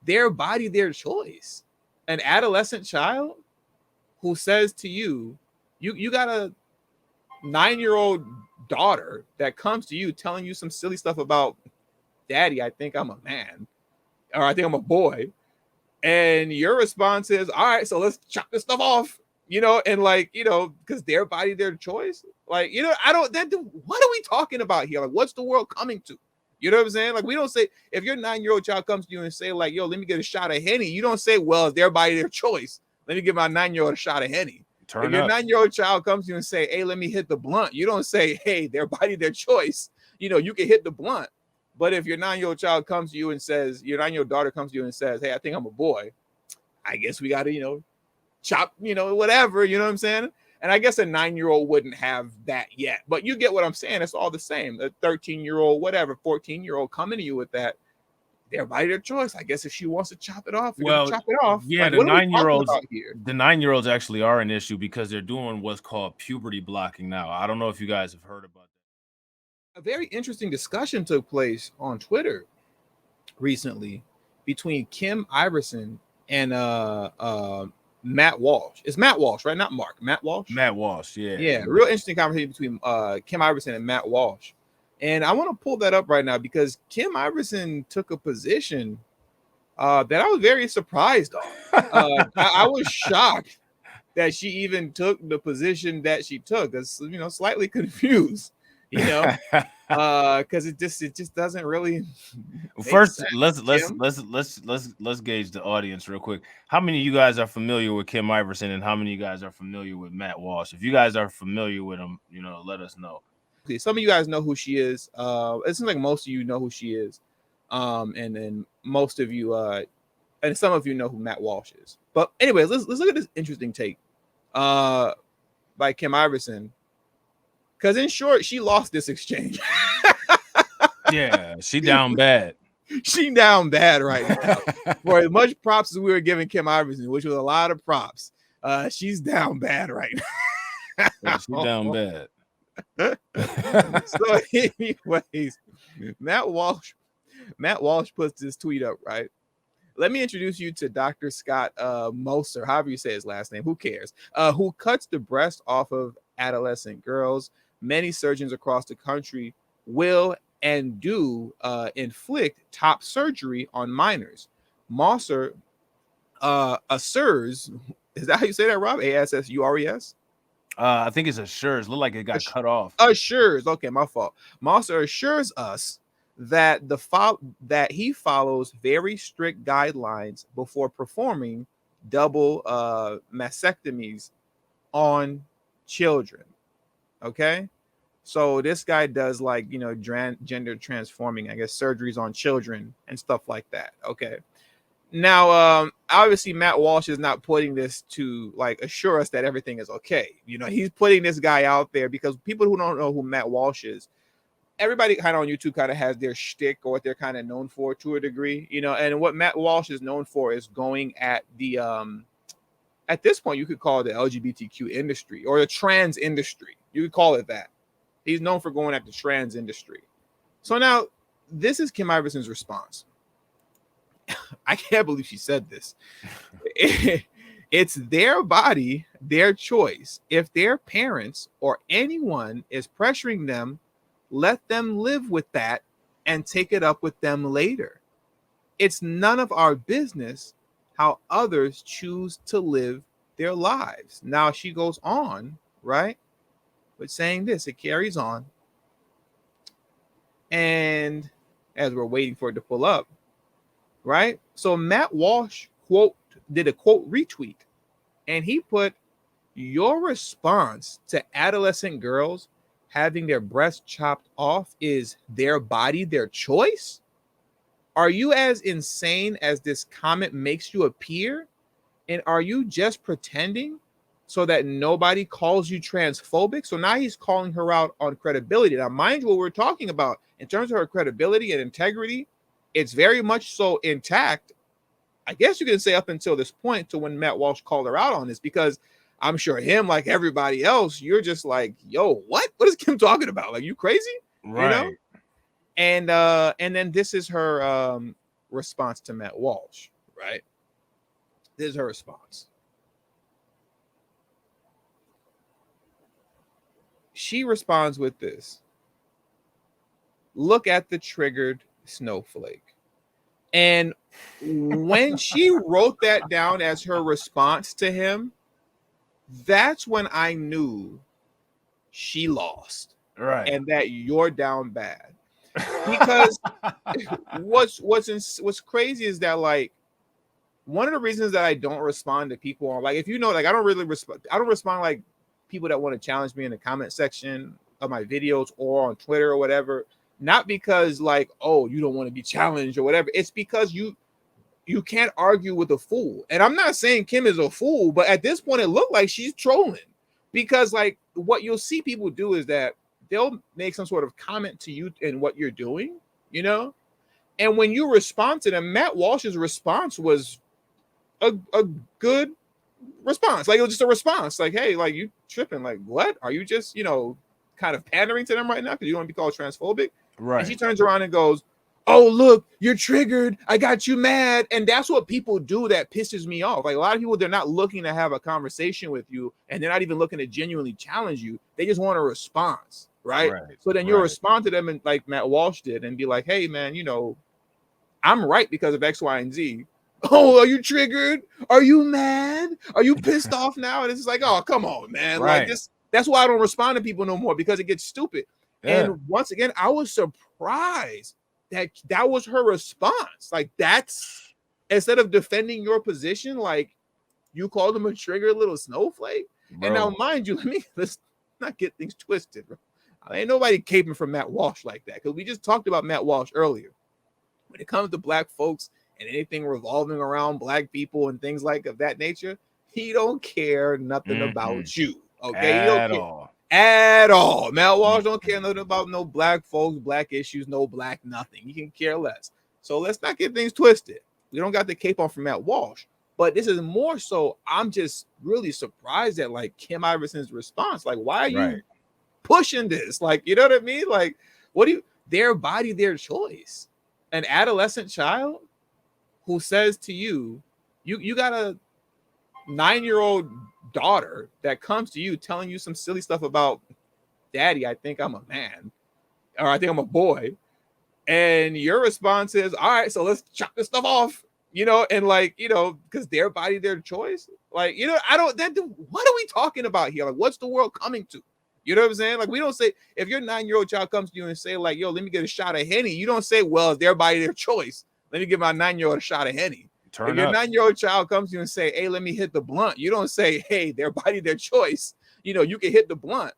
their body, their choice. An adolescent child who says to you, you got a 9-year-old daughter that comes to you telling you some silly stuff about daddy, I think I'm a man, or I think I'm a boy. And your response is, all right, so let's chop this stuff off, and like, because their body, their choice. Like, I don't, what are we talking about here? Like, what's the world coming to? You know what I'm saying? Like, we don't say, if your 9-year-old child comes to you and say, like, yo, let me get a shot of Henny, you don't say, well, it's their body, their choice. Let me give my 9-year-old a shot of Henny. If your 9-year-old child comes to you and say, hey, let me hit the blunt, you don't say, hey, their body, their choice. You can hit the blunt. But if your 9-year-old child comes to you and says, your 9-year-old daughter comes to you and says, hey, I think I'm a boy, I guess we got to, chop, whatever, you know what I'm saying? And I guess a 9-year-old wouldn't have that yet. But you get what I'm saying. It's all the same. A 13-year-old, whatever, 14-year-old coming to you with that, their body, their choice. I guess if she wants to chop it off, well, chop it off. Yeah, like, the what are we 9-year-olds, talking about here? the 9-year-olds actually are an issue because they're doing what's called puberty blocking now. I don't know if you guys have heard about that. A very interesting discussion took place on Twitter recently between Kim Iversen and Matt Walsh. It's Matt Walsh, right? Not Mark. Matt Walsh. Matt Walsh, yeah. Yeah, real interesting conversation between Kim Iversen and Matt Walsh. And I want to pull that up right now because Kim Iversen took a position that I was very surprised on. I was shocked that she even took the position that she took. That's, slightly confused, because it just doesn't really. First, sense, let's gauge the audience real quick. How many of you guys are familiar with Kim Iversen, and how many of you guys are familiar with Matt Walsh? If you guys are familiar with him, let us know. Okay, some of you guys know who she is. It seems like most of you know who she is, and then most of you, and some of you know who Matt Walsh is. But anyways, let's look at this interesting take, by Kim Iversen. Because in short, she lost this exchange. Yeah, she down bad. She down bad right now. For as much props as we were giving Kim Iversen, which was a lot of props, she's down bad right now. Yeah, she down bad. So, anyways, Matt Walsh puts this tweet up, right? Let me introduce you to Dr. Scott Moser, however you say his last name, who cares? Who cuts the breast off of adolescent girls. Many surgeons across the country will and do inflict top surgery on minors. Moser assures, is that how you say that, Rob? ASSURES? I think it's assures. Look like it got cut off. Assures. Okay, my fault. Moser assures us that that he follows very strict guidelines before performing double mastectomies on children. Okay, so this guy does, like, gender transforming, I guess, surgeries on children and stuff like that. Okay, now obviously Matt Walsh is not putting this to, like, assure us that everything is okay. He's putting this guy out there because people who don't know who Matt Walsh is, everybody kind of on YouTube kind of has their shtick or what they're kind of known for to a degree, and what Matt Walsh is known for is going at the at this point you could call it the LGBTQ industry or the trans industry. You could call it that. He's known for going at the trans industry. So now this is Kim Iversen's response. I can't believe she said this. It's their body, their choice. If their parents or anyone is pressuring them, let them live with that and take it up with them later. It's none of our business how others choose to live their lives. Now she goes on, right? But saying this, it carries on. And as we're waiting for it to pull up, right? So Matt Walsh did a quote retweet, and he put, your response to adolescent girls having their breasts chopped off is their body, their choice? Are you as insane as this comment makes you appear? And are you just pretending so that nobody calls you transphobic? So now he's calling her out on credibility. Now, mind you, what we're talking about in terms of her credibility and integrity, it's very much so intact. I guess you can say up until this point, to when Matt Walsh called her out on this, because I'm sure him, like everybody else, you're just like, yo, what is Kim talking about? Like, you crazy? Right. And then this is her response to Matt Walsh. right? This is her response. She responds with this: look at the triggered snowflake. And when she wrote that down as her response to him, that's when I knew she lost. Right. And that you're down bad. Because what's crazy is that, like, one of the reasons that I don't respond to people on, like, if you know, like, I don't respond like people that want to challenge me in the comment section of my videos or on Twitter or whatever. Not because, like, oh, you don't want to be challenged or whatever. It's because you can't argue with a fool. And I'm not saying Kim is a fool, but at this point it looked like she's trolling. Because, like, what you'll see people do is that they'll make some sort of comment to you and what you're doing, you know? And when you respond to them, Matt Walsh's response was a good response. Like, it was just a response. Like, hey, like, you tripping. Like, what? Are you just, kind of pandering to them right now because you don't want to be called transphobic? Right. And she turns around and goes, oh, look, you're triggered. I got you mad. And that's what people do that pisses me off. Like, a lot of people, they're not looking to have a conversation with you, and they're not even looking to genuinely challenge you. They just want a response, right? So then you'll respond to them, and like Matt Walsh did, and be like, hey, man, I'm right because of X, Y, and Z. Oh, are you triggered? Are you mad? Are you pissed off now? And it's like, oh, come on, man. Right. Like, this. That's why I don't respond to people no more, because it gets stupid. Yeah. And once again, I was surprised that was her response. Like, that's, instead of defending your position, like, you called him a triggered little snowflake. Bro. And now, mind you, let's not get things twisted, bro. Ain't nobody caping for Matt Walsh like that, because we just talked about Matt Walsh earlier. When it comes to black folks and anything revolving around black people and things like of that nature, he don't care nothing about you. Okay, at all. Matt Walsh don't care nothing about no black folks, black issues, no black nothing. He can care less. So let's not get things twisted. We don't got the cape on for Matt Walsh, but this is more so, I'm just really surprised at, like, Kim Iversen's response. Like, why are you pushing this? Like, you know what I mean? Like, what do you, their body, their choice. An adolescent child who says to you, you got a 9-year-old daughter that comes to you telling you some silly stuff about, daddy, I think I'm a man, or I think I'm a boy. And your response is, all right, so let's chop this stuff off, and, like, because their body, their choice. Like, what are we talking about here? Like, what's the world coming to? You know what I'm saying? Like, we don't say, if your 9-year-old child comes to you and say, like, yo, let me get a shot of Henny, you don't say, well, it's their body, their choice. Let me give my 9-year-old a shot of Henny. If your 9-year-old child comes to you and say, hey, let me hit the blunt, you don't say, hey, their body, their choice. You can hit the blunt.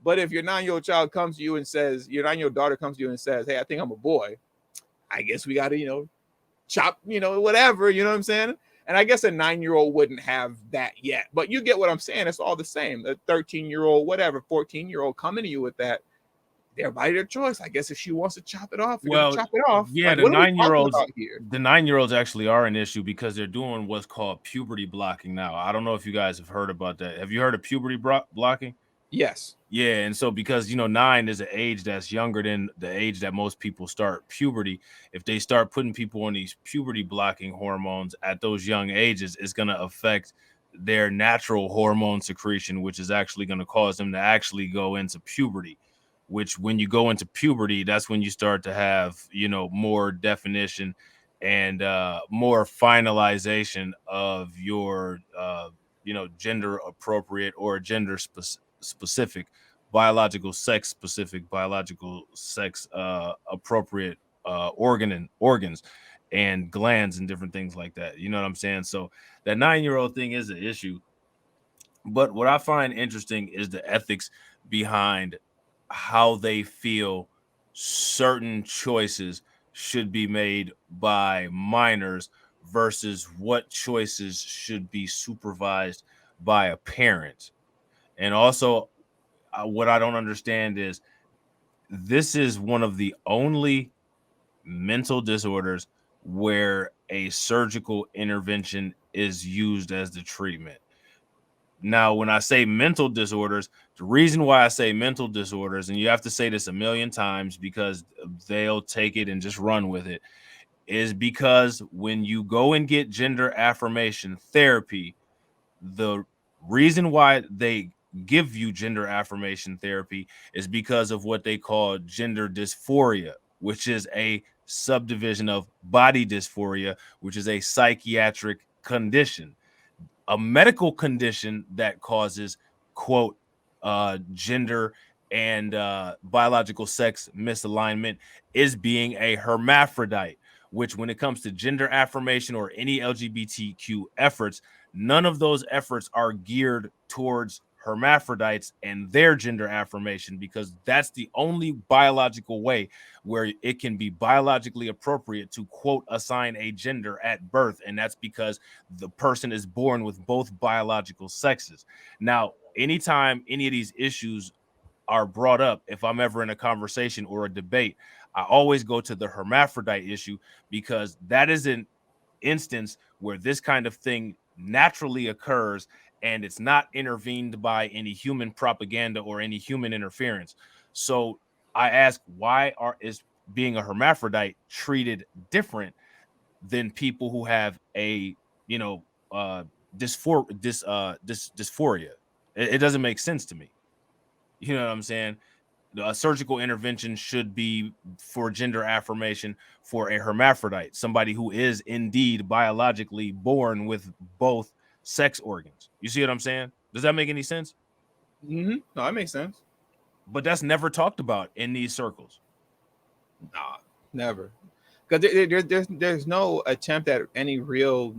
But if your 9-year-old child comes to you and says, your 9-year-old daughter comes to you and says, hey, I think I'm a boy, I guess we got to, chop, whatever, you know what I'm saying? And I guess a 9-year-old wouldn't have that yet, but you get what I'm saying. It's all the same. A 13-year-old, whatever, 14-year-old coming to you with that, their body, their choice. I guess if she wants to chop it off, chop it off. Yeah, like, the 9-year-olds actually are an issue because they're doing what's called puberty blocking now. I don't know if you guys have heard about that. Have you heard of puberty blocking? Yes. Yeah, and so because 9 is an age that's younger than the age that most people start puberty, if they start putting people on these puberty blocking hormones at those young ages, it's going to affect their natural hormone secretion, which is actually going to cause them to actually go into puberty. Which, when you go into puberty, that's when you start to have more definition and more finalization of your gender appropriate or gender specific, biological sex appropriate organs and glands and different things like that. You know what I'm saying? So that 9-year-old thing is an issue. But what I find interesting is the ethics behind how they feel certain choices should be made by minors versus what choices should be supervised by a parent. And also, what I don't understand is this is one of the only mental disorders where a surgical intervention is used as the treatment. Now, when I say mental disorders, the reason why I say mental disorders, and you have to say this a million times because they'll take it and just run with it, is because when you go and get gender affirmation therapy, the reason why they give you gender affirmation therapy is because of what they call gender dysphoria, which is a subdivision of body dysphoria, which is a psychiatric condition, a medical condition that causes, quote, gender and biological sex misalignment is being a hermaphrodite, which, when it comes to gender affirmation or any LGBTQ efforts, none of those efforts are geared towards hermaphrodites and their gender affirmation, because that's the only biological way where it can be biologically appropriate to, quote, assign a gender at birth. And that's because the person is born with both biological sexes. Now, anytime any of these issues are brought up, if I'm ever in a conversation or a debate, I always go to the hermaphrodite issue, because that is an instance where this kind of thing naturally occurs and it's not intervened by any human propaganda or any human interference. So I ask, why is being a hermaphrodite treated different than people who have a, you know, dysphoria? It doesn't make sense to me. You know what I'm saying? A surgical intervention should be for gender affirmation for a hermaphrodite, somebody who is indeed biologically born with both sex organs. You see what I'm saying? Does that make any sense? No, that makes sense. But that's never talked about in these circles. Nah, never. Because there's no attempt at any real.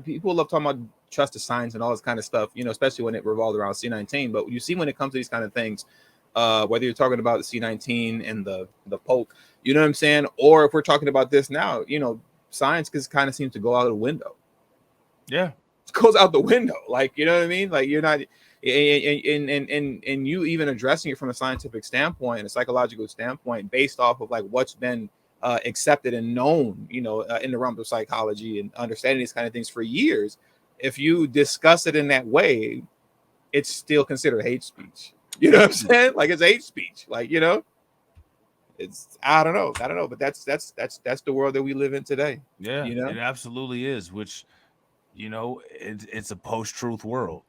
People love talking about trust the science and all this kind of stuff, especially when it revolves around C19. But you see, when it comes to these kind of things, whether you're talking about the C19 and the poke, you know what I'm saying, or if we're talking about this now, science just kind of seems to go out of the window. Yeah, it goes out the window. Like, you know what I mean? Like, you're not, and you even addressing it from a scientific standpoint and a psychological standpoint, based off of like what's been accepted and known, in the realm of psychology and understanding these kind of things for years. If you discuss it in that way, it's still considered hate speech. You know what I'm saying? Like, it's hate speech. Like, it's I don't know, but that's the world that we live in today. yeah, it absolutely is. Which, it's a post-truth world.